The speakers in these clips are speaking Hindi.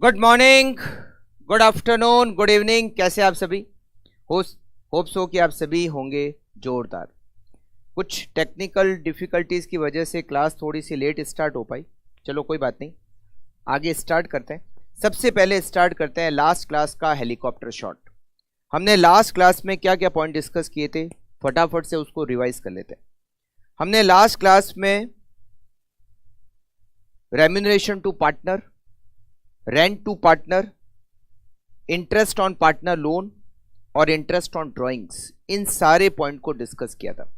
Good morning, good afternoon, good evening. कैसे आप सभी? होप सो कि आप सभी होंगे जोरदार। कुछ टेक्निकल डिफिकल्टीज की वजह से क्लास थोड़ी सी लेट स्टार्ट हो पाई। चलो कोई बात नहीं, आगे स्टार्ट करते हैं। सबसे पहले स्टार्ट करते हैं लास्ट क्लास का हेलीकॉप्टर शॉट। हमने लास्ट क्लास में क्या क्या पॉइंट डिस्कस किए थे, फटाफट से उसको रिवाइज कर लेते हैं। हमने लास्ट क्लास में remuneration to partner, rent to partner, interest on partner loan और इंटरेस्ट ऑन ड्राइंग्स, इन सारे पॉइंट को डिस्कस किया था।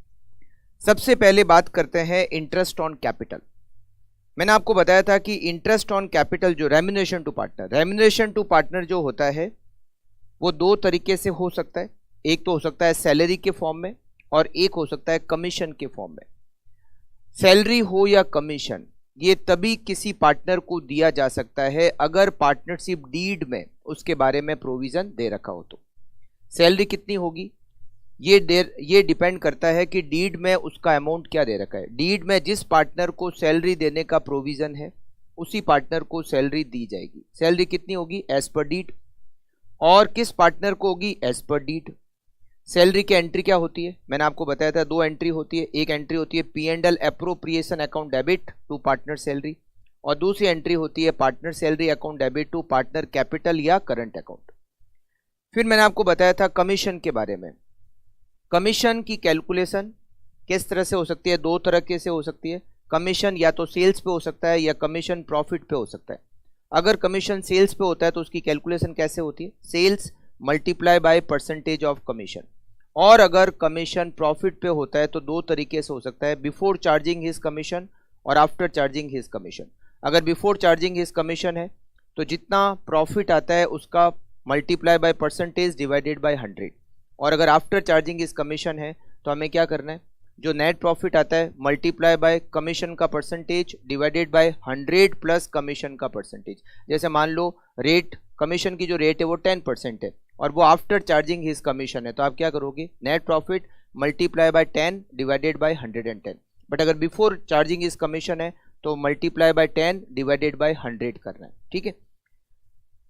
सबसे पहले बात करते हैं इंटरेस्ट ऑन कैपिटल। मैंने आपको बताया था कि इंटरेस्ट ऑन कैपिटल जो रेम्यूनरेशन टू पार्टनर जो होता है वो दो तरीके से हो सकता है। एक तो हो सकता है सैलरी के फॉर्म में और एक हो सकता है कमीशन के फॉर्म में। सैलरी हो या कमीशन, ये तभी किसी पार्टनर को दिया जा सकता है अगर पार्टनरशिप डीड में उसके बारे में प्रोविजन दे रखा हो। तो सैलरी कितनी होगी ये डिपेंड करता है कि डीड में उसका अमाउंट क्या दे रखा है। डीड में जिस पार्टनर को सैलरी देने का प्रोविजन है उसी पार्टनर को सैलरी दी जाएगी। सैलरी कितनी होगी? As per deed. और किस पार्टनर को होगी? As per deed. सैलरी की एंट्री क्या होती है? मैंने आपको बताया था दो एंट्री होती है। एक एंट्री होती है P&L appropriation account debit to partner salary और दूसरी एंट्री होती है partner salary account debit to partner capital या करंट अकाउंट। फिर मैंने आपको बताया था कमीशन के बारे में। कमीशन की कैलकुलेशन किस तरह से हो सकती है? दो तरह से हो सकती है। कमीशन या तो सेल्स पे हो सकता है या कमीशन प्रॉफिट पे हो सकता है। अगर कमीशन सेल्स पे होता है तो उसकी कैलकुलेशन कैसे होती है? Sales multiply by percentage of commission. और अगर कमीशन प्रॉफिट पे होता है तो दो तरीके से हो सकता है, बिफोर चार्जिंग हिज कमीशन और आफ्टर चार्जिंग हिज कमीशन। अगर बिफोर चार्जिंग हिज कमीशन है तो जितना प्रॉफिट आता है उसका multiply by percentage divided by 100। और अगर आफ्टर चार्जिंग हिज कमीशन है तो हमें क्या करना है? जो नेट प्रॉफिट आता है मल्टीप्लाई बाय कमीशन का percentage divided by 100 plus commission का परसेंटेज। जैसे मान लो रेट, कमीशन की जो रेट है वो 10% है और वो आफ्टर चार्जिंग हिज कमीशन है, तो आप क्या करोगे? Net profit multiply by 10 divided by 110। But अगर बिफोर चार्जिंग हिज कमीशन है तो मल्टीप्लाई बाय 10 डिवाइडेड बाय 100 करना है। ठीक है।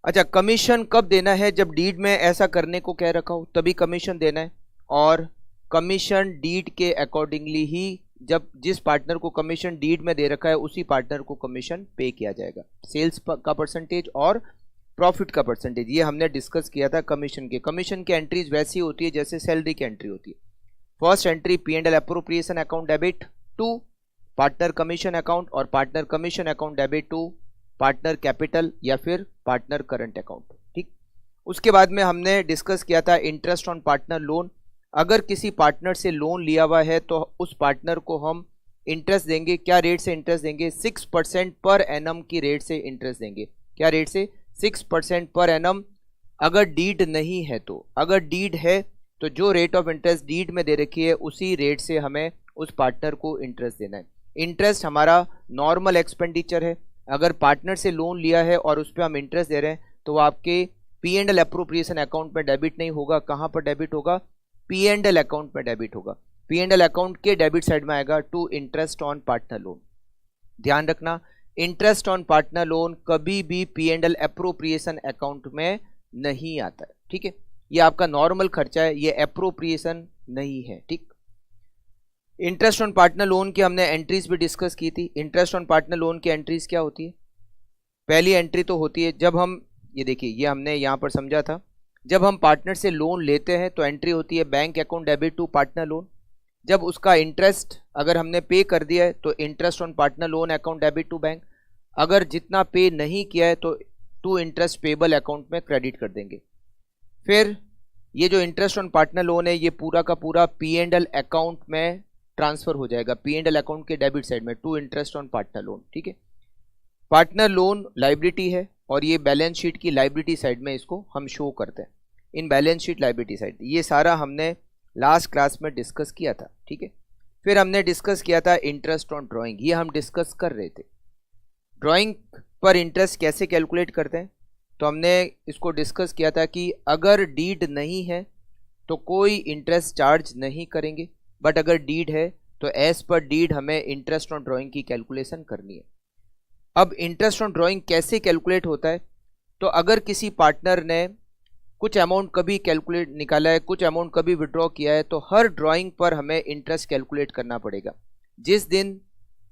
अच्छा, कमीशन कब देना है? जब डीड में ऐसा करने को कह रखा हो तभी कमीशन देना है। और कमीशन डीड के अकॉर्डिंगली ही, जब जिस पार्टनर को कमीशन डीड में दे रखा है उसी पार्टनर को कमीशन पे किया जाएगा। सेल्स का परसेंटेज और प्रॉफिट का परसेंटेज, ये हमने डिस्कस किया था कमीशन के। कमीशन की एंट्रीज वैसी होती है जैसे सैलरी की एंट्री होती है। First entry P&L appropriation account debit to partner commission account और partner commission account debit to partner capital या फिर पार्टनर करंट अकाउंट। ठीक। उसके बाद में हमने डिस्कस किया था इंटरेस्ट ऑन पार्टनर लोन। अगर किसी पार्टनर से लोन लिया हुआ है तो उस पार्टनर को हम इंटरेस्ट देंगे। क्या रेट से इंटरेस्ट देंगे? 6% पर एनम की रेट से इंटरेस्ट देंगे। क्या रेट से? 6% पर एनम। अगर डीड नहीं है तो, अगर डीड है तो जो रेट ऑफ इंटरेस्ट डीड में दे रखी है उसी रेट से हमें उस पार्टनर को इंटरेस्ट देना है। इंटरेस्ट हमारा नॉर्मल एक्सपेंडिचर है। अगर पार्टनर से लोन लिया है और उस पर हम इंटरेस्ट दे रहे हैं तो वो आपके P&L एप्रोप्रिएशन अकाउंट में डेबिट नहीं होगा। कहाँ पर डेबिट होगा? P&L अकाउंट में डेबिट होगा। P&L अकाउंट के डेबिट साइड में आएगा to interest on partner loan. ध्यान रखना, इंटरेस्ट ऑन पार्टनर लोन कभी भी P&L एप्रोप्रिएशन अकाउंट में नहीं आता है। ठीक है, ये आपका नॉर्मल खर्चा है, ये एप्रोप्रिएशन नहीं है। ठीक। इंटरेस्ट ऑन पार्टनर लोन की हमने एंट्रीज भी डिस्कस की थी। इंटरेस्ट ऑन पार्टनर लोन की एंट्रीज क्या होती है? पहली एंट्री तो होती है जब हम, ये देखिए ये हमने यहाँ पर समझा था, जब हम पार्टनर से लोन लेते हैं तो एंट्री होती है bank account debit to partner loan. जब उसका इंटरेस्ट अगर हमने पे कर दिया है तो interest on partner loan account debit to bank. अगर जितना पे नहीं किया है तो टू इंटरेस्ट पेबल अकाउंट में क्रेडिट कर देंगे। फिर ये जो इंटरेस्ट ऑन पार्टनर लोन है ये पूरा का पूरा P&L अकाउंट में ट्रांसफर हो जाएगा, P&L अकाउंट के डेबिट साइड में, to interest on partner loan. ठीक है। पार्टनर लोन लाइबिलिटी है और ये बैलेंस शीट की लाइबिलिटी साइड में इसको हम शो करते हैं, in balance sheet liability side. ये सारा हमने लास्ट क्लास में डिस्कस किया था। ठीक है। फिर हमने डिस्कस किया था इंटरेस्ट ऑन ड्राइंग, ये हम डिस्कस कर रहे थे। ड्राइंग पर इंटरेस्ट कैसे कैलकुलेट करते हैं? तो हमने इसको डिस्कस किया था कि अगर डीड नहीं है तो कोई इंटरेस्ट चार्ज नहीं करेंगे, बट अगर डीड है तो एज पर डीड हमें इंटरेस्ट ऑन ड्राइंग की कैलकुलेशन करनी है। अब इंटरेस्ट ऑन ड्राइंग कैसे कैलकुलेट होता है? तो अगर किसी पार्टनर ने कुछ अमाउंट कभी कैलकुलेट निकाला है, कुछ अमाउंट कभी विड्रॉ किया है, तो हर ड्राइंग पर हमें इंटरेस्ट कैलकुलेट करना पड़ेगा। जिस दिन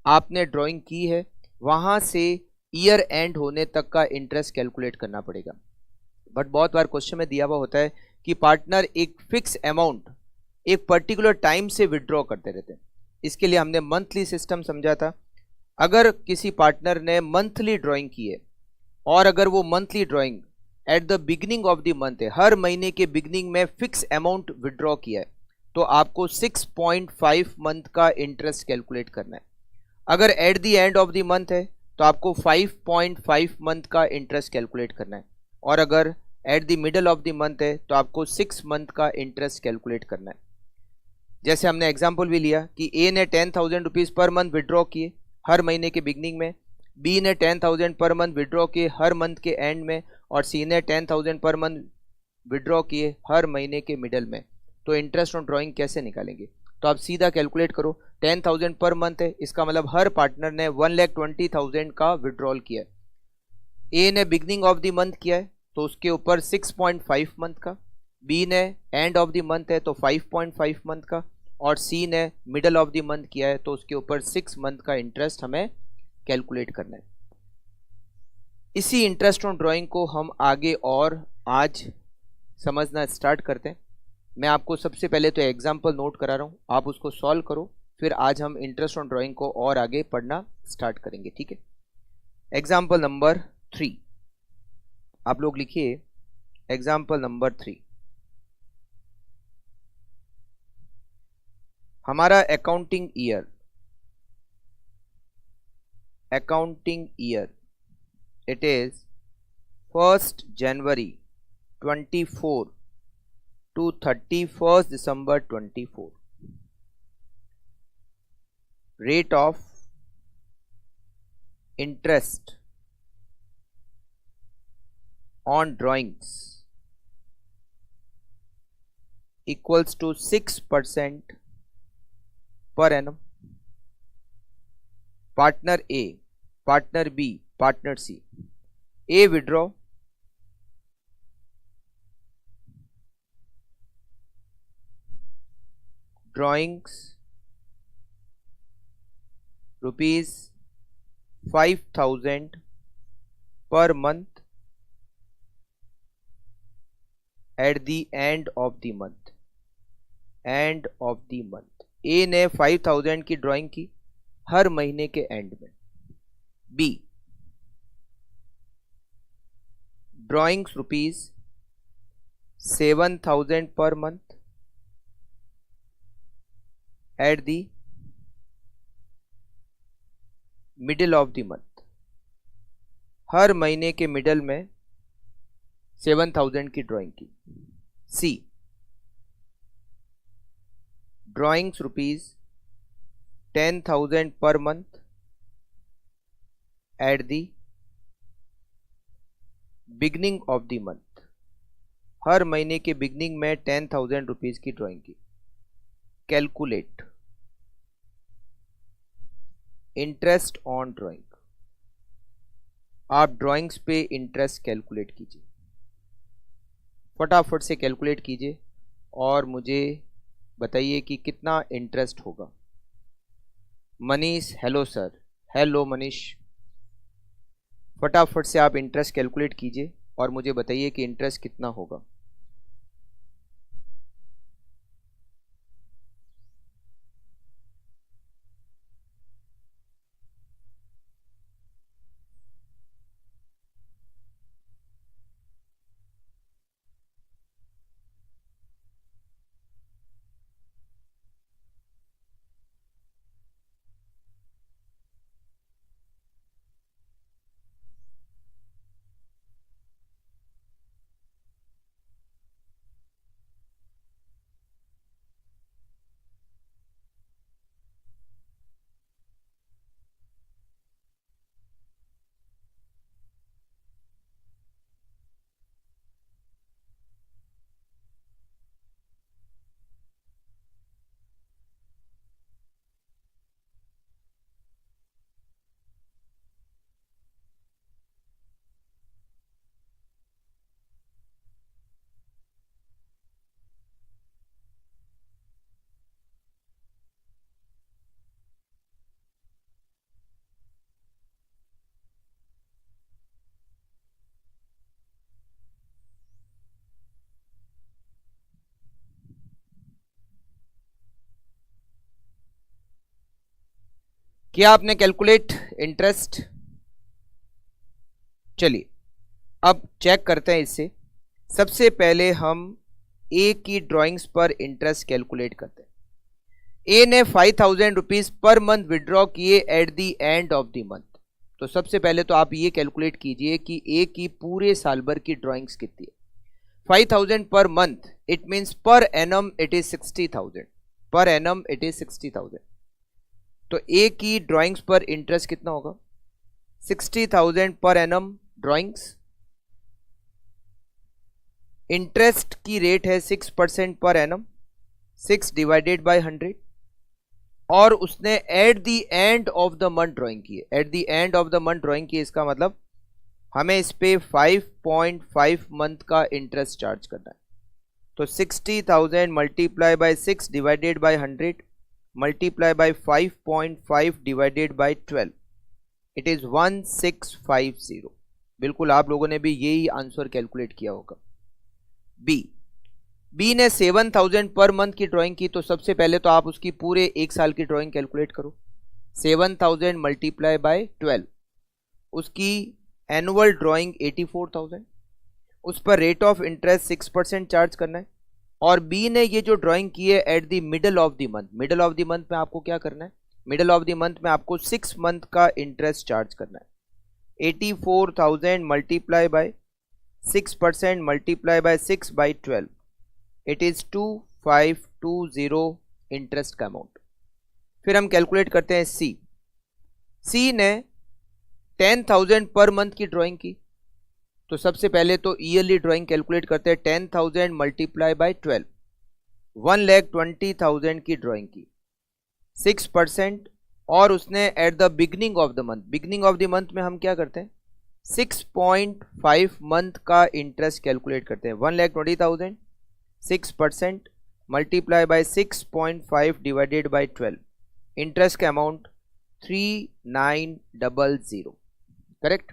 आपने ड्राइंग की है वहां से ईयर एंड होने तक का इंटरेस्ट कैलकुलेट करना पड़ेगा। बट बहुत बार क्वेश्चन में दिया हुआ होता है कि पार्टनर एक फिक्स अमाउंट एक पर्टिकुलर टाइम से विड्रॉ करते रहते हैं। इसके लिए हमने मंथली सिस्टम समझा था। अगर किसी पार्टनर ने मंथली ड्राइंग की है और अगर वो monthly drawing at the beginning of the month है, हर महीने के बिगिनिंग में फिक्स अमाउंट विड्रॉ किया है, तो आपको 6.5 मंथ का इंटरेस्ट कैलकुलेट करना है। अगर at the end of the month है तो आपको 5.5 मंथ का इंटरेस्ट कैलकुलेट करना है, और अगर at the middle of the month है तो आपको 6 मंथ का इंटरेस्ट कैलकुलेट करना है। जैसे हमने एग्जाम्पल भी लिया कि ए ने 10,000 रुपीज़ पर मंथ विड्रॉ किए हर महीने के बिगिनिंग में, बी ने 10,000 पर मंथ विड्रॉ किए हर मंथ के एंड में, और सी ने 10,000 पर मंथ विड्रॉ किए हर महीने के मिडल में। तो इंटरेस्ट ऑन ड्राइंग कैसे निकालेंगे? तो आप सीधा कैलकुलेट करो, 10,000 पर मंथ है, इसका मतलब हर पार्टनर ने 1,20,000 का विड्रॉल किया है। ए ने बिगनिंग ऑफ द मंथ किया है तो उसके ऊपर 6.5 मंथ का, बी ने एंड ऑफ द मंथ है तो 5.5 मंथ का, और सी ने मिडल ऑफ द मंथ किया है तो उसके ऊपर 6 मंथ का इंटरेस्ट हमें कैलकुलेट करना है। इसी इंटरेस्ट ऑन ड्राइंग को हम आगे और आज समझना स्टार्ट करते हैं। मैं आपको सबसे पहले तो एग्जाम्पल नोट करा रहा हूँ, आप उसको सॉल्व करो, फिर आज हम इंटरेस्ट ऑन ड्राइंग को और आगे पढ़ना स्टार्ट करेंगे। ठीक है, एग्जाम्पल नंबर 3 आप लोग लिखिए। एग्जाम्पल नंबर 3, हमारा accounting year it is 1st January 24 to 31st December 24. Rate of interest on drawings equals to 6% per annum. Partner A, partner B, partner C. A withdraw drawings rupees 5,000 per month at the end of the month. A ने 5,000 की ड्राइंग की हर महीने के एंड में। B drawings rupees 7,000 per month at the middle of the month, हर महीने के मिडल में 7,000 की ड्राइंग की। सी drawings rupees 10,000 per month at the beginning of the month, हर महीने के बिगनिंग में 10,000 रुपीज की ड्राइंग की। Calculate interest on drawing. आप ड्राइंग्स पे इंटरेस्ट कैलकुलेट कीजिए, फटाफट से कैलकुलेट कीजिए और मुझे बताइए कि कितना इंटरेस्ट होगा। Manish, hello sir. Hello Manish, फटाफट से आप इंटरेस्ट कैलकुलेट कीजिए और मुझे बताइए कि इंटरेस्ट कितना होगा। किया आपने कैलकुलेट इंटरेस्ट? चलिए अब चेक करते हैं इससे। सबसे पहले हम ए की ड्राइंग्स पर इंटरेस्ट कैलकुलेट करते हैं। ए ने 5,000 रुपीज पर मंथ विड्रॉ किए at the end of the month. तो सबसे पहले तो आप ये कैलकुलेट कीजिए कि ए की पूरे साल भर की ड्राइंग्स कितनी है। 5,000 per month, it means per annum it is 60,000, per annum it is 60,000। तो ए की ड्राइंग्स पर इंटरेस्ट कितना होगा? 60,000 पर एनम ड्राइंग्स। इंटरेस्ट की रेट है 6% पर एनम, 6 डिवाइडेड बाय 100, और उसने at the end of the month drawing की है। At the end of the month drawing की, इसका मतलब हमें इस पे 5.5 मंथ का इंटरेस्ट चार्ज करना है। तो 60,000 multiply by 6 divided by 100 multiply by 5.5 divided by 12, it is 1650। बिल्कुल आप लोगों ने भी यही आंसर कैलकुलेट किया होगा। बी ने 7,000 पर मंथ की ड्राइंग की। तो सबसे पहले तो आप उसकी पूरे एक साल की ड्राइंग कैलकुलेट करो। 7,000 मल्टीप्लाई बाय 12, उसकी एनुअल ड्राइंग 84,000, उस पर रेट ऑफ इंटरेस्ट 6% चार्ज करना है। और बी ने ये जो ड्राइंग की है at the middle of the month, middle of the month में आपको क्या करना है? मिडल ऑफ द मंथ में आपको 6 मंथ का इंटरेस्ट चार्ज करना है। 84,000 multiply by 6% multiply by 6 by 12, it is 2520 interest का अमाउंट। फिर हम कैलकुलेट करते हैं सी ने 10,000 पर मंथ की ड्राइंग की। तो सबसे पहले तो ईयरली ड्राइंग कैलकुलेट करते हैं। 10,000 मल्टीप्लाई बाय 12, 1,20,000 की ड्राइंग की, 6%, और उसने eight the beginning of the month, beginning of the month में हम क्या करते हैं? 6.5 मंथ का इंटरेस्ट कैलकुलेट करते हैं। 1,20,000, 6% multiply by 6.5 divided by 12, interest का अमाउंट 3900। करेक्ट?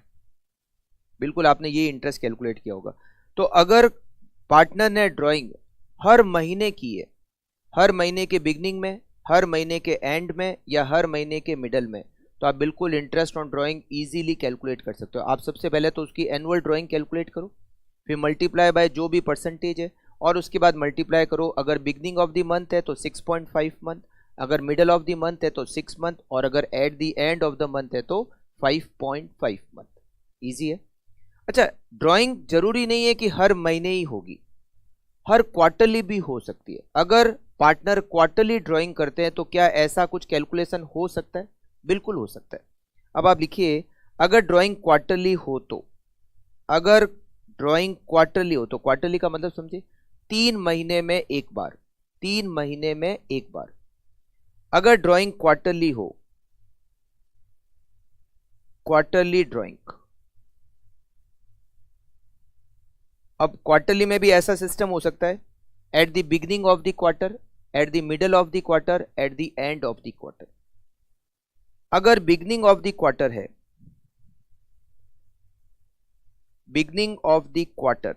बिल्कुल आपने ये इंटरेस्ट कैलकुलेट किया होगा। तो अगर पार्टनर ने ड्राइंग हर महीने की है, हर महीने के बिगनिंग में, हर महीने के एंड में, या हर महीने के मिडल में, तो आप बिल्कुल interest on drawing easily calculate कर सकते हो। आप सबसे पहले तो उसकी एनुअल ड्राइंग कैलकुलेट करो, फिर मल्टीप्लाई बाय जो भी परसेंटेज है, और उसके बाद मल्टीप्लाई करो। अगर बिगनिंग ऑफ द मंथ है तो 6.5 मंथ, अगर मिडल ऑफ द मंथ है तो 6 मंथ, और अगर at the end of the month है तो 5.5 मंथ। ईजी है। अच्छा, ड्राइंग जरूरी नहीं है कि हर महीने ही होगी, हर क्वार्टरली भी हो सकती है। अगर पार्टनर क्वार्टरली ड्राइंग करते हैं तो क्या ऐसा कुछ कैलकुलेशन हो सकता है? बिल्कुल हो सकता है। अब आप लिखिए, अगर ड्राइंग क्वार्टरली हो तो, अगर ड्राइंग क्वार्टरली हो तो, क्वार्टरली का मतलब समझिए 3 महीने में एक बार, 3 महीने में एक बार। अगर ड्राइंग क्वार्टरली हो, क्वार्टरली ड्राइंग, अब क्वार्टरली में भी ऐसा सिस्टम हो सकता है, at the beginning of the quarter, at the middle of the quarter, at the end of the quarter. अगर बिगिनिंग ऑफ द क्वार्टर है, बिगिनिंग ऑफ द क्वार्टर,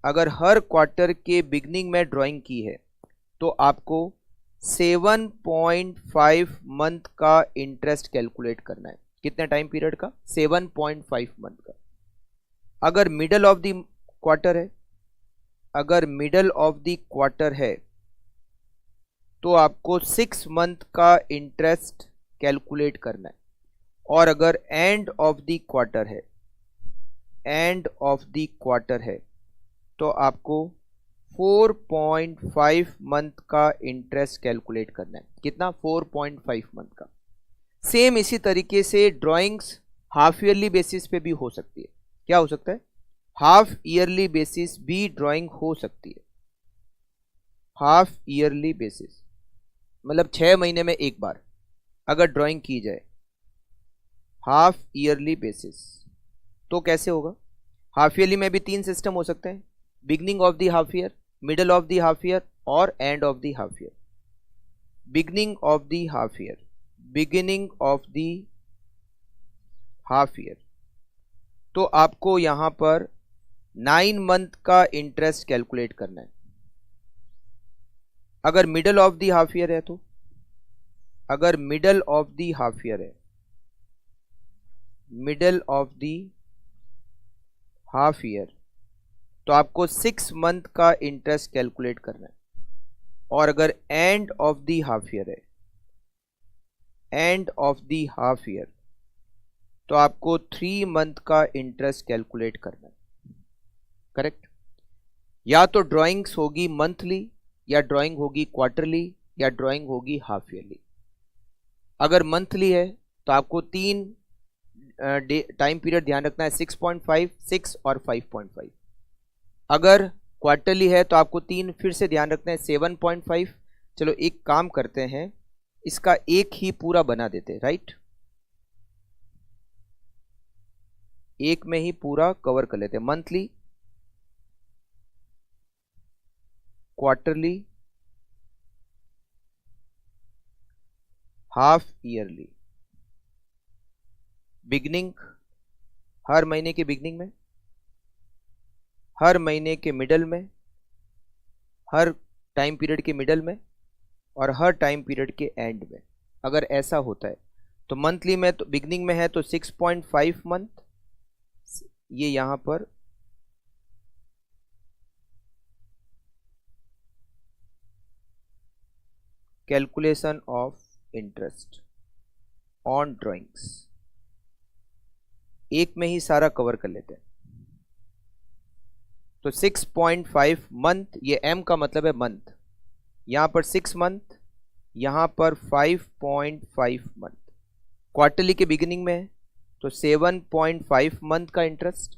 अगर हर क्वार्टर के बिगिनिंग में ड्राइंग की है तो आपको 7.5 मंथ का इंटरेस्ट कैलकुलेट करना है। कितने टाइम पीरियड का? 7.5 मंथ का। अगर मिडल ऑफ द क्वार्टर है, अगर मिडल ऑफ द क्वार्टर है तो आपको 6 मंथ का इंटरेस्ट कैलकुलेट करना है। और अगर एंड ऑफ द क्वार्टर है, एंड ऑफ द क्वार्टर है तो आपको 4.5 मंथ का इंटरेस्ट कैलकुलेट करना है। कितना? 4.5 मंथ का। सेम इसी तरीके से ड्राइंग्स हाफ ईयरली बेसिस पे भी हो सकती है। क्या हो सकता है? हाफ ईयरली बेसिस भी ड्राइंग हो सकती है। हाफ ईयरली बेसिस मतलब 6 महीने में एक बार अगर ड्राइंग की जाए हाफ ईयरली बेसिस, तो कैसे होगा? हाफ ईयरली में भी 3 सिस्टम हो सकते हैं, beginning of the half year, middle of the half year और end of the half year. Beginning of the half year, beginning of the half year, तो आपको यहां पर 9 मंथ का इंटरेस्ट कैलकुलेट करना है। अगर middle of the half year है तो अगर middle of the half year है, middle of the half year, तो आपको 6 मंथ का इंटरेस्ट कैलकुलेट करना है। और अगर end of the half year है, end of the half year, तो आपको 3 मंथ का इंटरेस्ट कैलकुलेट करना है। करेक्ट? या तो ड्राइंग्स होगी मंथली, या ड्राइंग होगी क्वार्टरली, या ड्राइंग होगी हाफ ईयरली। अगर मंथली है तो आपको 3 टाइम पीरियड ध्यान रखना है, 6.5, 6 और 5.5। अगर क्वार्टरली है तो आपको 3 फिर से ध्यान रखना है, 7.5। चलो एक काम करते हैं, इसका एक ही पूरा बना देते हैं, राइट? एक में ही पूरा कवर कर लेते हैं, monthly, quarterly, half yearly. Beginning हर महीने के बिगनिंग में, हर महीने के मिडल में, हर टाइम पीरियड के मिडल में, और हर टाइम पीरियड के एंड में। अगर ऐसा होता है तो मंथली में तो बिगनिंग में है तो 6.5 मंथ, ये यहां पर calculation of interest on drawings, एक में ही सारा कवर कर लेते हैं। तो 6.5 मंथ, ये m का मतलब है मंथ, यहां पर 6 मंथ, यहां पर 5.5 मंथ। क्वार्टरली के बिगिनिंग में है तो 7.5 मंथ का इंटरेस्ट,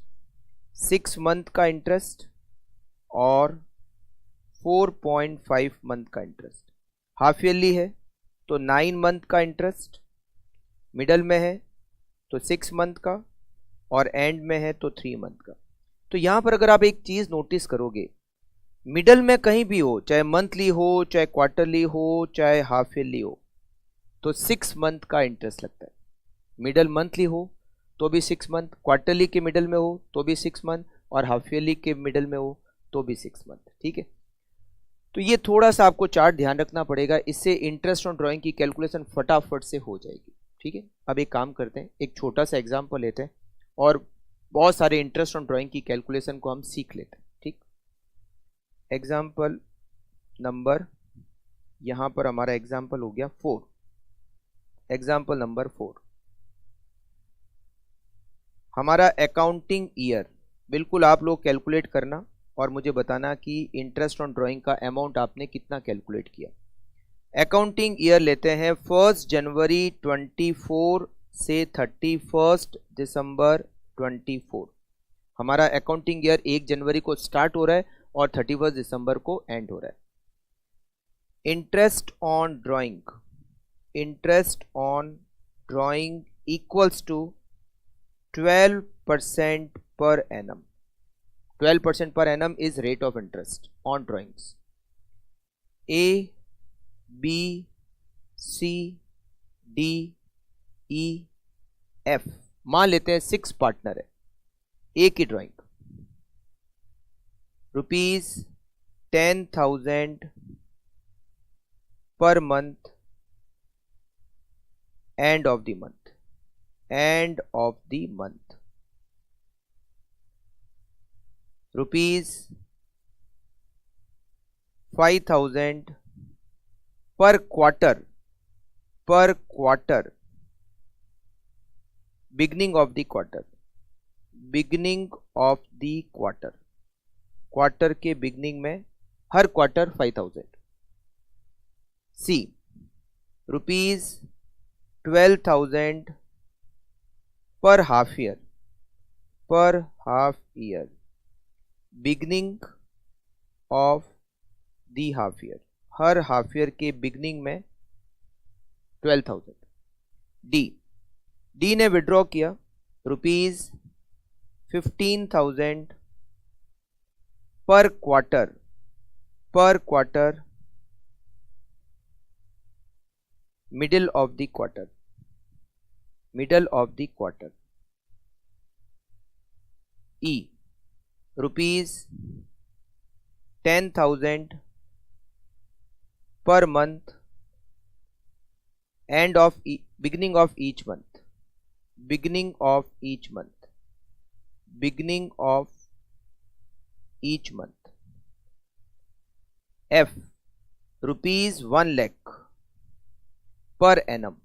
6 मंथ का इंटरेस्ट और 4.5 मंथ का इंटरेस्ट। हाफ ईयरली है तो 9 मंथ का इंटरेस्ट, मिडल में है तो 6 मंथ का, और एंड में है तो 3 मंथ का। तो यहां पर अगर आप एक चीज नोटिस करोगे, मिडल में कहीं भी हो, चाहे मंथली हो, चाहे क्वार्टरली हो, चाहे हाफ ईयरली हो, तो 6 मंथ का इंटरेस्ट लगता है। मिडल मंथली हो तो भी 6 मंथ, क्वार्टरली के मिडल में हो तो भी 6 मंथ, और हाफ ईयरली के मिडल में हो तो भी 6 मंथ। ठीक है? तो ये थोड़ा सा आपको चार्ट ध्यान रखना पड़ेगा, इससे इंटरेस्ट ऑन ड्राइंग की कैलकुलेशन फटाफट से हो जाएगी। ठीक है? अब एक काम करते हैं, एक छोटा सा एग्जाम्पल लेते हैं और बहुत सारे इंटरेस्ट ऑन ड्राइंग की कैलकुलेशन को हम सीख लेते हैं। ठीक? एग्जाम्पल नंबर, यहां पर हमारा एग्जाम्पल हो गया 4। एग्जाम्पल नंबर 4, हमारा अकाउंटिंग ईयर। बिल्कुल आप लोग कैलकुलेट करना और मुझे बताना कि इंटरेस्ट ऑन ड्राइंग का अमाउंट आपने कितना कैलकुलेट किया। अकाउंटिंग ईयर लेते हैं 1 जनवरी 24 से 31 दिसंबर 24। हमारा अकाउंटिंग ईयर 1 जनवरी को स्टार्ट हो रहा है और 31 दिसंबर को एंड हो रहा है। Interest on drawing, interest on drawing equals to 12% per annum. 12% per annum is rate of interest on drawings. A, B, C, D, E, F। मान लेते हैं 6 पार्टनर है, एक ही drawing, ₹10,000 per month, and of the month, and of the month, ₹5,000 पर क्वार्टर, पर quarter, beginning of the quarter, beginning of the quarter, quarter के बिगनिंग में हर क्वार्टर 5,000। सी, ₹12,000 पर हाफ ईयर, पर half year, beginning of the half year, her half year के बिगनिंग में 12,000। डी, डी ने विड्रॉ किया ₹15,000 पर क्वार्टर, पर quarter, middle of the quarter, middle of the quarter. E, ₹10,000 per month, end of beginning of each month, beginning of each month, beginning of each month, F rupees 1 lakh per annum.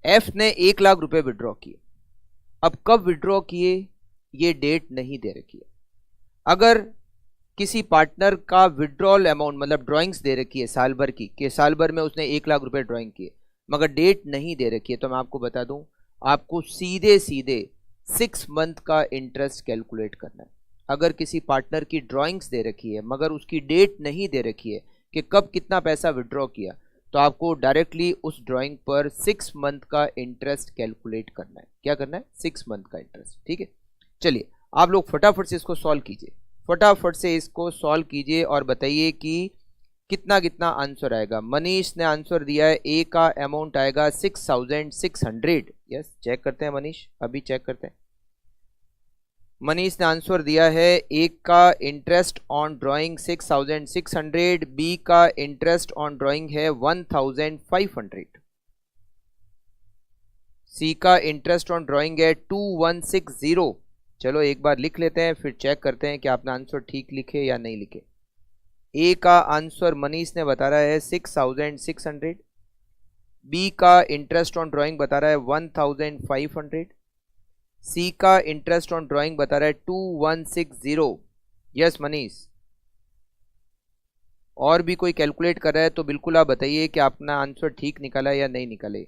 F ने 1 लाख रुपए विड्रॉ किए। अब कब विड्रॉ किए ये डेट नहीं दे रखी है। अगर किसी पार्टनर का विड्रॉल अमाउंट मतलब ड्राइंग्स दे रखी है साल भर की, कि साल भर में उसने 1 लाख रुपए ड्राइंग किए, मगर डेट नहीं दे रखी है, तो मैं आपको बता दूं आपको सीधे सीधे 6 मंथ का इंटरेस्ट कैलकुलेट करना है। अगर किसी पार्टनर की ड्राइंग्स दे रखी है मगर उसकी डेट नहीं दे रखी है कि कब कितना पैसा विड्रॉ किया, तो आपको डायरेक्टली उस ड्राइंग पर 6 मंथ का इंटरेस्ट कैलकुलेट करना है। क्या करना है? 6 मंथ का इंटरेस्ट। ठीक है, चलिए आप लोग फटाफट से इसको सॉल्व कीजिए, फटाफट से इसको सॉल्व कीजिए और बताइए कि कितना कितना आंसर आएगा। मनीष ने आंसर दिया है ए का अमाउंट आएगा 6600। यस, चेक करते हैं मनीष, अभी चेक करते हैं। मनीष ने आंसर दिया है ए का इंटरेस्ट ऑन ड्राइंग 6600, बी का इंटरेस्ट ऑन ड्राइंग है 1500, सी का इंटरेस्ट ऑन ड्राइंग है 2160। चलो एक बार लिख लेते हैं फिर चेक करते हैं कि आपने आंसर ठीक लिखे या नहीं लिखे। ए का आंसर मनीष ने बता रहा है 6600, बी का इंटरेस्ट ऑन ड्राइंग बता रहा है 1500, सी का इंटरेस्ट ऑन ड्राइंग बता रहा है 2160। यस मनीष, और भी कोई कैलकुलेट कर रहा है तो बिल्कुल आप बताइए कि आपने आंसर ठीक निकाला या नहीं निकाले।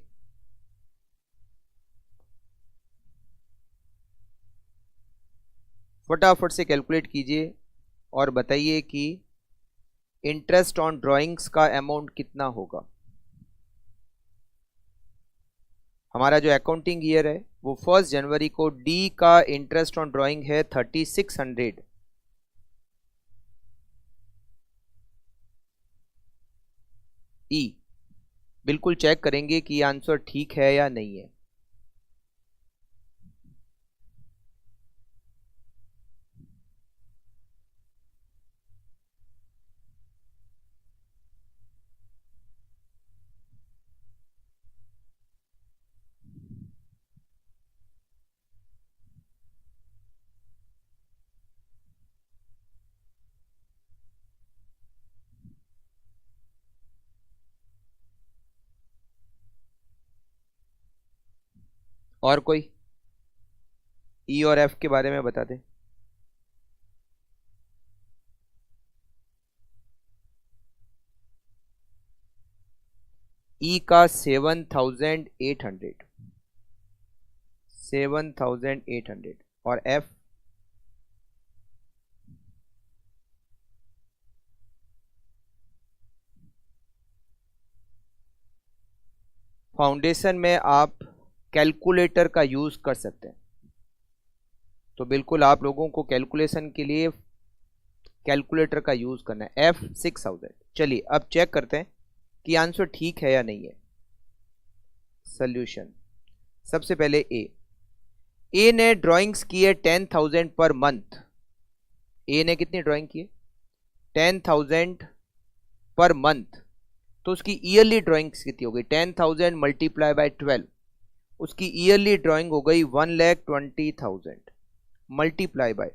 फटाफट से कैलकुलेट कीजिए और बताइए कि इंटरेस्ट ऑन ड्राइंग्स का अमाउंट कितना होगा। हमारा जो अकाउंटिंग ईयर है वो 1 जनवरी को डी का इंटरेस्ट ऑन ड्राइंग है 3600, ई बिल्कुल चेक करेंगे कि आंसर ठीक है या नहीं है। और कोई ई और एफ के बारे में बता दें। ई का 7800 और एफ फाउंडेशन में आप कैलकुलेटर का यूज कर सकते हैं, तो बिल्कुल आप लोगों को कैलकुलेशन के लिए कैलकुलेटर का यूज करना है। एफ 6000। चलिए अब चेक करते हैं कि आंसर ठीक है या नहीं है। सॉल्यूशन, सबसे पहले ए ने ड्राइंग्स की है 10,000 पर मंथ। ए ने कितनी ड्राइंग की है? 10,000 पर मंथ, तो उसकी ईयरली ड्राइंग्स कितनी हो गई? 10,000 मल्टीप्लाई बाय 12, उसकी ईयरली ड्राइंग हो गई 1,20,000 multiply by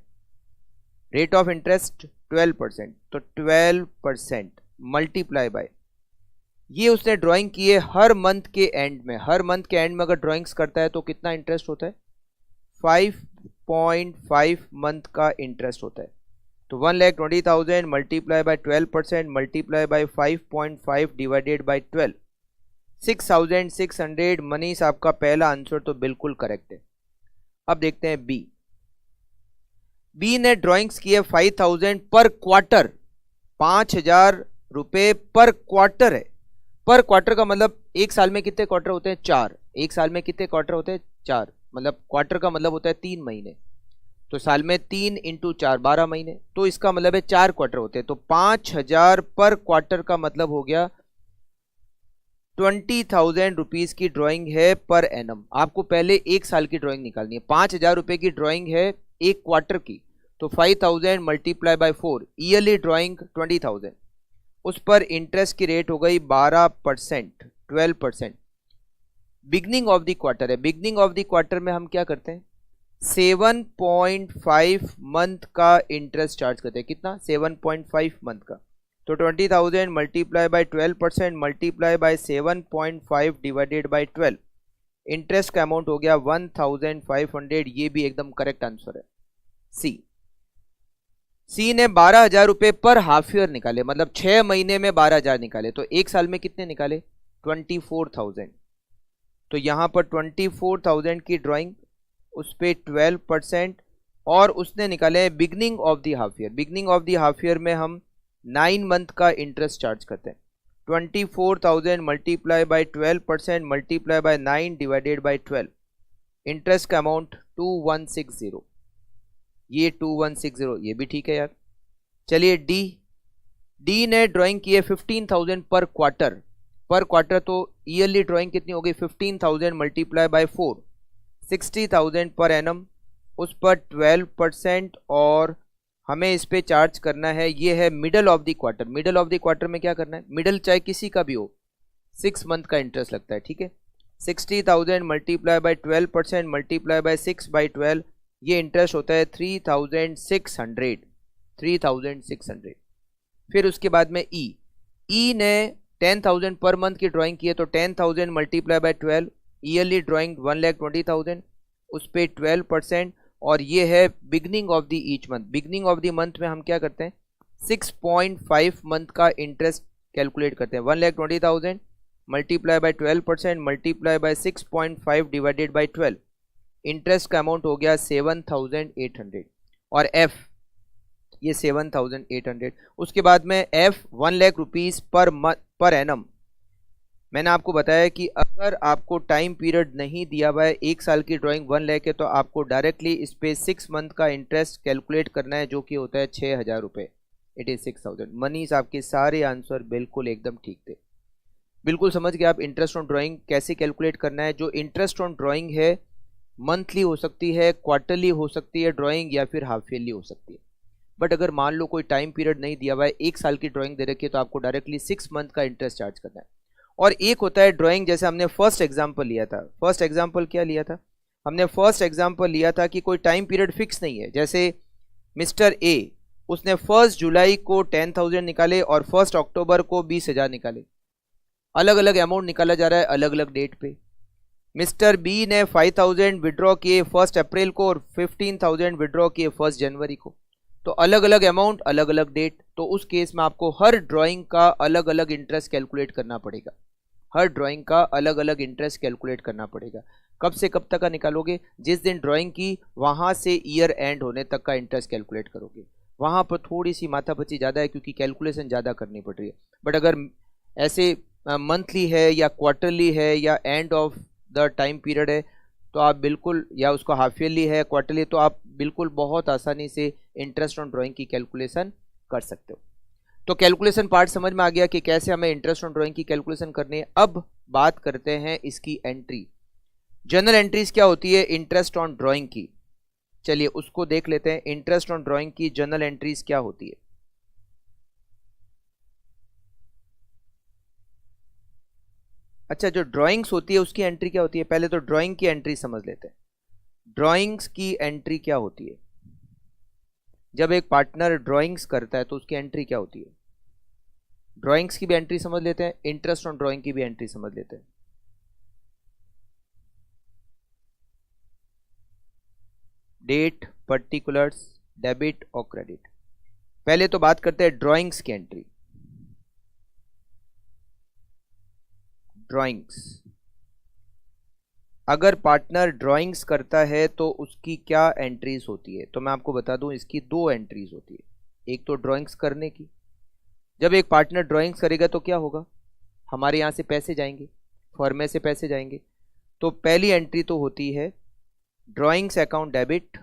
rate of interest 12%, तो 12% मल्टीप्लाई बाय, ये उसने ड्राइंग की है हर मंथ के एंड में। हर मंथ के एंड में अगर ड्राइंग्स करता है तो कितना इंटरेस्ट होता है? 5.5 मंथ का इंटरेस्ट होता है। तो 1,20,000 multiply by 12% multiply bye 5.5 divided by 12, 6600। Manish आपका पहला आंसर तो बिल्कुल करेक्ट है। अब देखते हैं बी। बी ने ड्राइंग्स की है 5,000 पर क्वार्टर, 5,000 रुपए पर क्वार्टर है। पर क्वार्टर का मतलब एक साल में कितने क्वार्टर होते हैं? 4। एक साल में कितने क्वार्टर होते हैं? 4। मतलब क्वार्टर का मतलब होता है 3 महीने, तो साल में 3 इंटू 4 12 महीने, तो इसका मतलब है 4 क्वार्टर होते हैं। तो 5,000 पर क्वार्टर का मतलब हो गया 20,000 रुपीज की ड्राइंग है पर एनम। आपको पहले एक साल की ड्राइंग निकालनी है। 5,000 रुपए की ड्राइंग है एक क्वार्टर की, तो 5,000 मल्टीप्लाई बाय 4, ईयरली ड्राइंग 20,000, उस पर इंटरेस्ट की रेट हो गई 12%, 12%। बिगनिंग ऑफ द क्वार्टर है, बिगनिंग ऑफ द क्वार्टर में हम क्या करते हैं 7.5 मंथ का इंटरेस्ट चार्ज करते हैं। कितना 7.5 मंथ का, तो 20,000 multiply by 12% multiply bye 7.5 divided by 12, interest का अमाउंट हो गया 1,500। ये भी एकदम करेक्ट आंसर है सी ने 12,000 रुपए पर हाफ ईयर निकाले, मतलब 6 महीने में 12,000 निकाले, तो एक साल में कितने निकाले 24,000। तो यहां पर 24,000 की ड्राइंग, उस पे 12% और उसने निकाले beginning of the half year. Beginning of the half year में हम 9 मंथ का इंटरेस्ट चार्ज करते हैं। 24,000 multiply by 12% multiply bye 9 divided by 12, interest का अमाउंट 2160। ये 2160, ये भी ठीक है यार। चलिए डी ने ड्राइंग की है 15,000 पर क्वार्टर, पर क्वार्टर तो ईयरली ड्राइंग कितनी हो गई 15,000 मल्टीप्लाई बाय 4, 60,000 पर एनम, उस पर 12% और हमें इस पे चार्ज करना है, ये है middle of the quarter. Middle of the quarter में क्या करना है, मिडल चाहे किसी का भी हो 6 मंथ का इंटरेस्ट लगता है, ठीक है। 60,000 multiply by 12% multiply by 6 by 12, ये इंटरेस्ट होता है 3,600। फिर उसके बाद में ई ने 10,000 पर मंथ की ड्राइंग की है, तो 10,000 मल्टीप्लाई बाय 12, ईयरली ड्राइंग 1,20,000, उस पे 12% और ये है beginning of the each month. Beginning of the month में हम क्या करते हैं 6.5 मंथ का इंटरेस्ट कैलकुलेट करते हैं। 1,20,000 multiply by 12% multiply bye 6.5 divided by 12, interest का अमाउंट हो गया 7,800 और एफ ये 7,800। उसके बाद में F 1 lakh rupees per annum. मैंने आपको बताया कि अगर आपको टाइम पीरियड नहीं दिया हुआ है, 1 साल की ड्राइंग 1 लाख है, तो आपको डायरेक्टली इस पे 6 मंथ का इंटरेस्ट कैलकुलेट करना है, जो कि होता है 6,000 रुपये। It is 6,000। मनीष आपके सारे आंसर बिल्कुल एकदम ठीक थे, बिल्कुल समझ गए आप इंटरेस्ट ऑन ड्राइंग कैसे कैलकुलेट करना है। जो इंटरेस्ट ऑन ड्राइंग है मंथली हो सकती है, क्वार्टरली हो सकती है ड्राइंग, या फिर हाफ ईयरली हो सकती है। बट अगर मान लो कोई टाइम पीरियड नहीं दिया हुआ है, 1 साल की ड्राइंग दे रखी है, तो आपको डायरेक्टली 6 मंथ का इंटरेस्ट चार्ज करना है। और एक होता है ड्राइंग, जैसे हमने फर्स्ट एग्जाम्पल लिया था। फर्स्ट एग्जाम्पल क्या लिया था हमने, फर्स्ट एग्जाम्पल लिया था कि कोई टाइम पीरियड फिक्स नहीं है। जैसे मिस्टर ए, उसने 1 जुलाई को 10,000 निकाले और 1 अक्टूबर को 20,000 निकाले, अलग अलग अमाउंट निकाला जा रहा है अलग अलग डेट पे। मिस्टर बी ने 5,000 विड्रॉ किए 1 अप्रैल को और 15,000 विड्रॉ किए 1 जनवरी को, तो अलग अलग अमाउंट अलग अलग डेट। तो उस केस में आपको हर ड्राइंग का अलग अलग इंटरेस्ट कैलकुलेट करना पड़ेगा, हर ड्राइंग का अलग अलग इंटरेस्ट कैलकुलेट करना पड़ेगा। कब से कब तक का निकालोगे, जिस दिन ड्राइंग की वहां से ईयर एंड होने तक का इंटरेस्ट कैलकुलेट करोगे। वहां पर थोड़ी सी माथापच्ची ज़्यादा है क्योंकि कैलकुलेशन ज़्यादा करनी पड़ रही है। बट अगर ऐसे मंथली है या क्वार्टरली है या and of the time period है, तो आप बिल्कुल, या उसका हाफ ईयरली है क्वार्टरली, तो आप बिल्कुल बहुत आसानी से इंटरेस्ट ऑन ड्राइंग की कैलकुलेशन कर सकते हो। तो कैलकुलेशन पार्ट समझ में आ गया कि कैसे हमें इंटरेस्ट ऑन ड्राइंग की कैलकुलेशन करनी है। अब बात करते हैं इसकी एंट्री, जर्नल एंट्रीज क्या होती है इंटरेस्ट ऑन ड्राइंग की। चलिए उसको देख लेते हैं, इंटरेस्ट ऑन ड्राइंग की जर्नल एंट्रीज क्या होती है। अच्छा, जो ड्राइंग्स होती है उसकी एंट्री क्या होती है, पहले तो ड्राइंग की एंट्री समझ लेते हैं। ड्राइंग्स की एंट्री क्या होती है, जब एक पार्टनर ड्राइंग्स करता है तो उसकी एंट्री क्या होती है। ड्राइंग्स की भी एंट्री समझ लेते हैं, इंटरेस्ट ऑन ड्राइंग की भी एंट्री समझ लेते हैं। डेट, पर्टिकुलर्स, डेबिट और क्रेडिट। पहले तो बात करते हैं ड्राइंग्स की एंट्री। ड्राइंग्स, अगर पार्टनर ड्राइंग्स करता है तो उसकी क्या एंट्रीज होती है, तो मैं आपको बता दूं इसकी 2 एंट्रीज होती है। एक तो ड्राइंग्स करने की, जब एक पार्टनर ड्राइंग्स करेगा तो क्या होगा, हमारे यहाँ से पैसे जाएंगे, फर्म में से पैसे जाएंगे। तो पहली एंट्री तो होती है drawings account debit,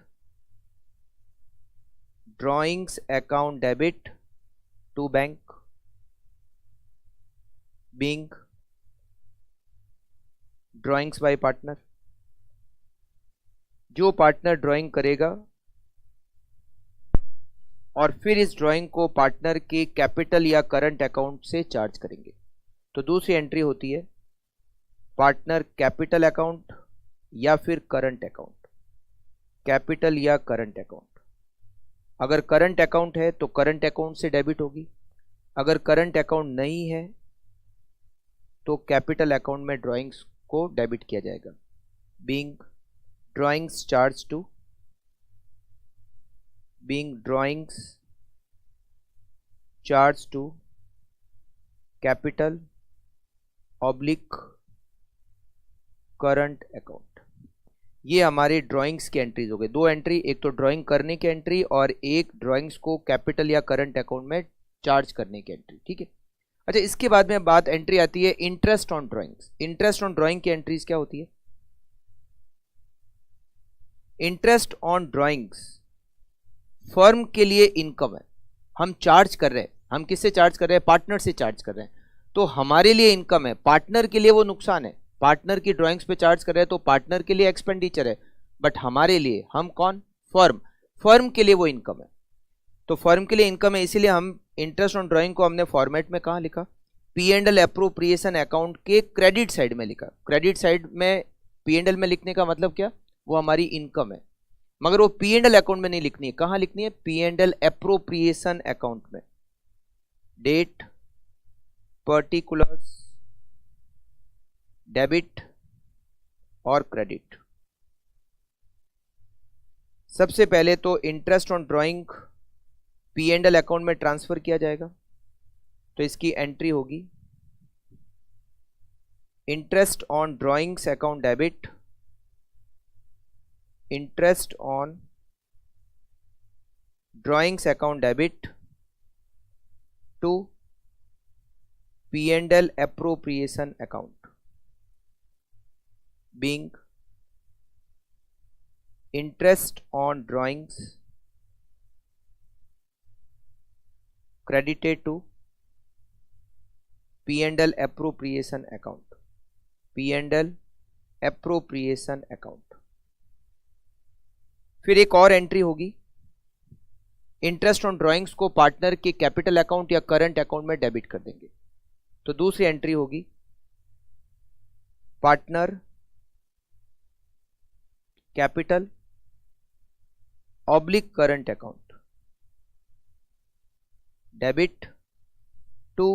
drawings account debit to bank being drawings by partner. जो पार्टनर ड्राइंग करेगा और फिर इस ड्राइंग को पार्टनर के कैपिटल या करंट अकाउंट से चार्ज करेंगे। तो दूसरी एंट्री होती है पार्टनर कैपिटल अकाउंट या फिर करंट अकाउंट, कैपिटल या करंट अकाउंट। अगर करंट अकाउंट है तो करंट अकाउंट से डेबिट होगी, अगर करंट अकाउंट नहीं है तो कैपिटल अकाउंट में ड्राइंग्स को डेबिट किया जाएगा। Being drawings charge to, being drawings charge to capital oblique current account. ये हमारी ड्राइंग्स की एंट्रीज हो गई। दो एंट्री, एक तो ड्राइंग करने की एंट्री और एक ड्राइंग्स को कैपिटल या करंट अकाउंट में चार्ज करने की एंट्री, ठीक है। अच्छा, इसके बाद में बात एंट्री आती है interest on drawings. Interest on drawing की एंट्रीज क्या होती है? इंटरेस्ट ऑन ड्राइंग्स फर्म के लिए इनकम है, हम चार्ज कर रहे हैं। हम किससे चार्ज कर रहे हैं? पार्टनर से चार्ज कर रहे हैं, तो हमारे लिए इनकम है, पार्टनर के लिए वो नुकसान है। पार्टनर की ड्राइंग्स पे चार्ज कर रहे हैं तो पार्टनर के लिए एक्सपेंडिचर है, बट हमारे लिए, हम कौन? फर्म, फर्म के लिए वो इनकम है। तो फर्म के लिए इनकम है, इसीलिए हम इंटरेस्ट ऑन ड्राइंग को हमने फॉर्मेट में कहाँ लिखा? P&L एप्रोप्रिएशन अकाउंट के क्रेडिट साइड में लिखा। क्रेडिट साइड में P&L में लिखने का मतलब क्या? वो हमारी इनकम है, मगर वो P&L अकाउंट में नहीं लिखनी है। कहाँ लिखनी है? P&L एप्रोप्रिएशन अकाउंट में। डेट, पर्टिकुलर्स, डेबिट और क्रेडिट। सबसे पहले तो interest on drawing P&L account में ट्रांसफर किया जाएगा, तो इसकी एंट्री होगी interest on drawings account debit, interest on drawings account debit to P&L appropriation account, being interest on drawings credited to P&L appropriation account, P&L appropriation account। फिर एक और एंट्री होगी, इंटरेस्ट ऑन ड्राइंग्स को पार्टनर के कैपिटल अकाउंट या करंट अकाउंट में डेबिट कर देंगे। तो दूसरी एंट्री होगी partner capital oblique current account debit to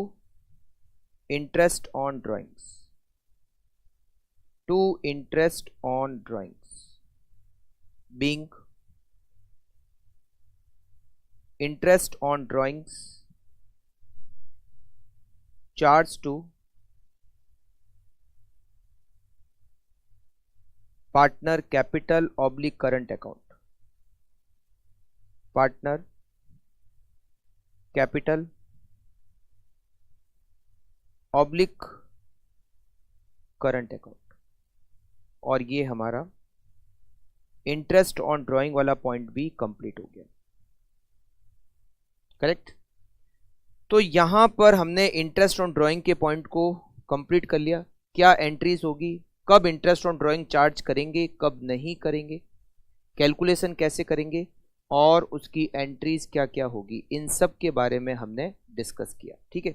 interest on drawings, to interest on drawings, being interest on drawings charge to partner capital oblique current account, partner capital oblique current account। और ये हमारा इंटरेस्ट ऑन ड्राइंग वाला पॉइंट भी कंप्लीट हो गया, करेक्ट। तो यहां पर हमने इंटरेस्ट ऑन ड्राइंग के पॉइंट को कंप्लीट कर लिया। क्या एंट्रीज होगी, कब इंटरेस्ट ऑन ड्राइंग चार्ज करेंगे, कब नहीं करेंगे, कैलकुलेशन कैसे करेंगे और उसकी एंट्रीज क्या क्या होगी, इन सब के बारे में हमने डिस्कस किया, ठीक है।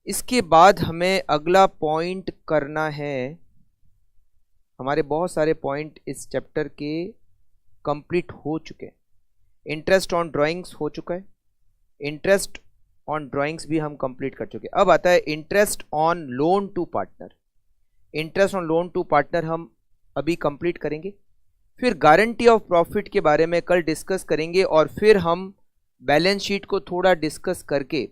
इसके बाद हमें अगला पॉइंट करना है, हमारे बहुत सारे पॉइंट इस चैप्टर के कंप्लीट हो चुके हैं। इंटरेस्ट ऑन ड्राइंग्स हो चुका है, इंटरेस्ट ऑन ड्राइंग्स भी हम कंप्लीट कर चुके। अब आता है interest on loan to partner. Interest on loan to partner हम अभी कंप्लीट करेंगे, फिर गारंटी ऑफ प्रॉफिट के बारे में कल डिस्कस करेंगे और फिर हम बैलेंस शीट को थोड़ा डिस्कस करके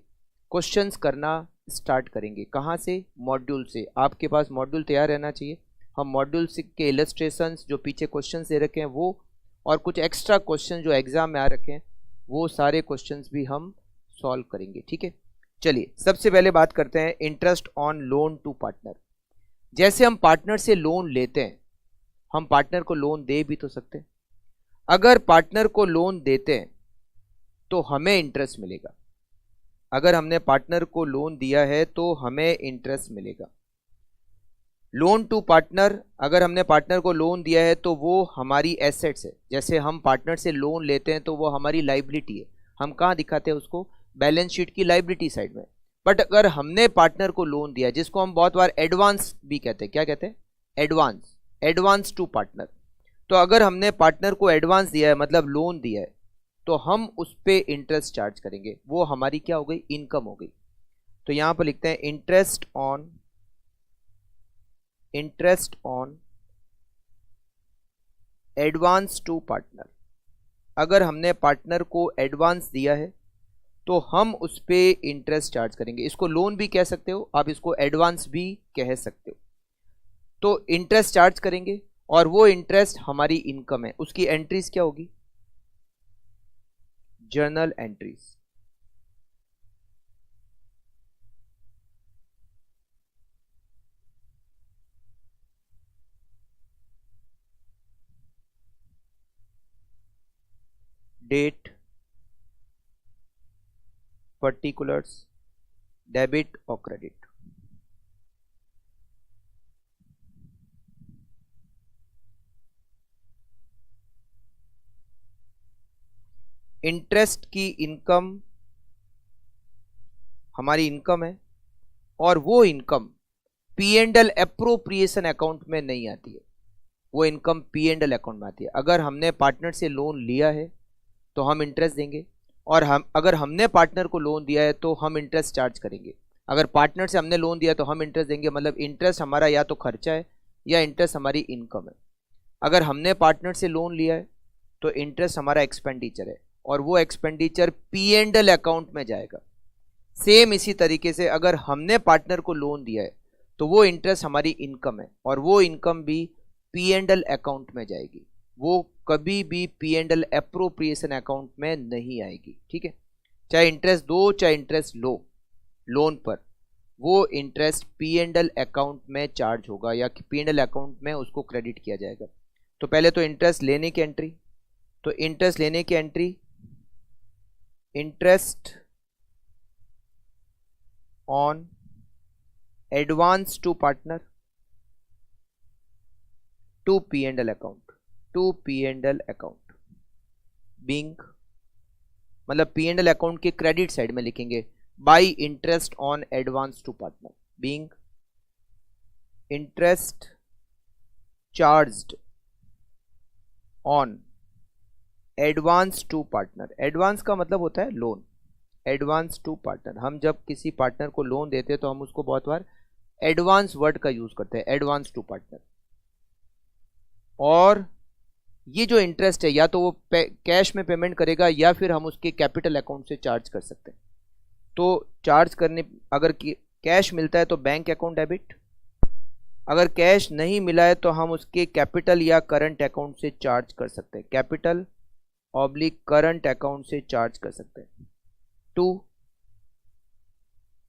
क्वेश्चंस करना स्टार्ट करेंगे। कहाँ से? मॉड्यूल से। आपके पास मॉड्यूल तैयार रहना चाहिए। हम मॉड्यूल के इलस्ट्रेशंस जो पीछे क्वेश्चंस दे रखे हैं वो, और कुछ एक्स्ट्रा क्वेश्चन जो एग्जाम में आ रखे हैं वो सारे क्वेश्चंस भी हम सॉल्व करेंगे, ठीक है। चलिए सबसे पहले बात करते हैं interest on loan to partner. जैसे हम पार्टनर से लोन लेते हैं, हम पार्टनर को लोन दे भी तो सकते हैं। अगर पार्टनर को लोन देते हैं तो हमें इंटरेस्ट मिलेगा। अगर हमने पार्टनर को लोन दिया है तो हमें इंटरेस्ट मिलेगा। लोन टू पार्टनर, अगर हमने पार्टनर को लोन दिया है तो वो हमारी एसेट्स है। जैसे हम पार्टनर से लोन लेते हैं तो वो हमारी लाइबिलिटी है। हम कहाँ दिखाते हैं उसको? बैलेंस शीट की लाइबिलिटी साइड में। बट अगर हमने पार्टनर को लोन दिया, जिसको हम बहुत बार एडवांस भी कहते हैं, क्या कहते हैं, एडवांस, एडवांस टू पार्टनर, तो अगर हमने पार्टनर को एडवांस दिया है मतलब लोन दिया है, तो हम उस पे इंटरेस्ट चार्ज करेंगे, वो हमारी क्या हो गई, इनकम हो गई। तो यहां पर लिखते हैं interest on advance to partner. अगर हमने पार्टनर को एडवांस दिया है तो हम उस पे इंटरेस्ट चार्ज करेंगे। इसको लोन भी कह सकते हो आप, इसको एडवांस भी कह सकते हो। तो इंटरेस्ट चार्ज करेंगे और वो इंटरेस्ट हमारी इनकम है। उसकी एंट्रीज क्या होगी, journal entries. Date, particulars, debit और क्रेडिट। इंटरेस्ट की इनकम हमारी इनकम है और वो income P and L appropriation account में नहीं आती है, वो income P and L account में आती है। अगर हमने पार्टनर से लोन लिया है तो हम इंटरेस्ट देंगे, और अगर हमने पार्टनर को लोन दिया है तो हम इंटरेस्ट चार्ज करेंगे। अगर पार्टनर से हमने लोन दिया तो हम इंटरेस्ट देंगे, मतलब इंटरेस्ट हमारा या तो खर्चा है या इंटरेस्ट हमारी इनकम है। अगर हमने पार्टनर से लोन लिया है तो इंटरेस्ट हमारा एक्सपेंडिचर है और वो expenditure P and L account में जाएगा। सेम इसी तरीके से अगर हमने पार्टनर को लोन दिया है तो वो इंटरेस्ट हमारी इनकम है और वो इनकम भी पी एंड एल अकाउंट में जाएगी, वो कभी भी P and L appropriation account में नहीं आएगी। ठीक है, चाहे इंटरेस्ट दो चाहे इंटरेस्ट लो लोन पर, वो interest P and L account में चार्ज होगा या पी एंड एल अकाउंट में उसको क्रेडिट किया जाएगा। तो पहले तो इंटरेस्ट लेने की एंट्री, तो इंटरेस्ट लेने की entry, interest on advance to partner to P and L account, to P and L account being, मतलब पी एंड एल अकाउंट के क्रेडिट साइड में लिखेंगे by interest on advance to partner, being interest charged on advance to partner. Advance का मतलब होता है लोन, एडवांस टू पार्टनर। हम जब किसी पार्टनर को लोन देते हैं तो हम उसको बहुत बार एडवांस वर्ड का यूज करते हैं, एडवांस टू पार्टनर। और ये जो इंटरेस्ट है या तो वो कैश में पेमेंट करेगा या फिर हम उसके कैपिटल अकाउंट से चार्ज कर सकते हैं। तो चार्ज करने, अगर कैश मिलता है तो बैंक अकाउंट डेबिट, अगर कैश नहीं मिला है तो हम उसके कैपिटल या करंट अकाउंट से चार्ज कर सकते हैं, कैपिटल ऑब्लिक करंट अकाउंट से चार्ज कर सकते हैं। To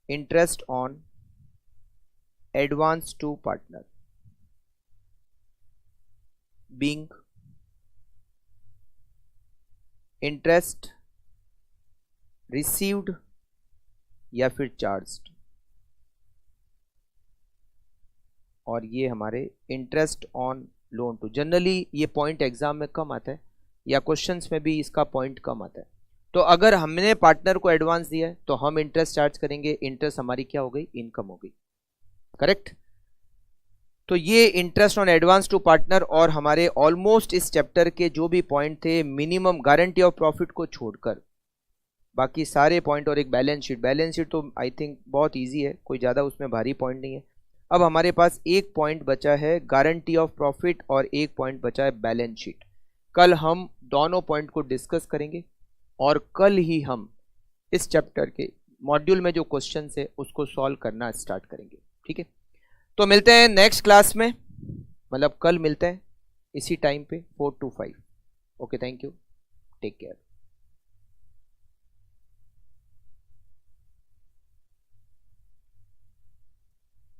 interest on advance to partner being interest received या फिर चार्ज्ड। और ये हमारे interest on loan to, generally ये पॉइंट एग्जाम में कम आता है या क्वेश्चंस में भी इसका पॉइंट कम आता है। तो अगर हमने पार्टनर को एडवांस दिया है तो हम इंटरेस्ट चार्ज करेंगे, इंटरेस्ट हमारी क्या हो गई, इनकम हो गई। करेक्ट। तो ये interest on advance to partner और हमारे ऑलमोस्ट इस चैप्टर के जो भी पॉइंट थे मिनिमम गारंटी ऑफ प्रॉफिट को छोड़कर बाकी सारे पॉइंट, और एक बैलेंस शीट। बैलेंस शीट तो आई थिंक बहुत इजी है, कोई ज़्यादा उसमें भारी पॉइंट नहीं है। अब हमारे पास एक पॉइंट बचा है गारंटी ऑफ प्रॉफिट और एक पॉइंट बचा है बैलेंस शीट। कल हम दोनों पॉइंट को डिस्कस करेंगे और कल ही हम इस चैप्टर के मॉड्यूल में जो क्वेश्चन है उसको सॉल्व करना स्टार्ट करेंगे। ठीक है, तो मिलते हैं नेक्स्ट क्लास में, मतलब कल मिलते हैं इसी टाइम पे 4 to 5। Okay, thank you, take care.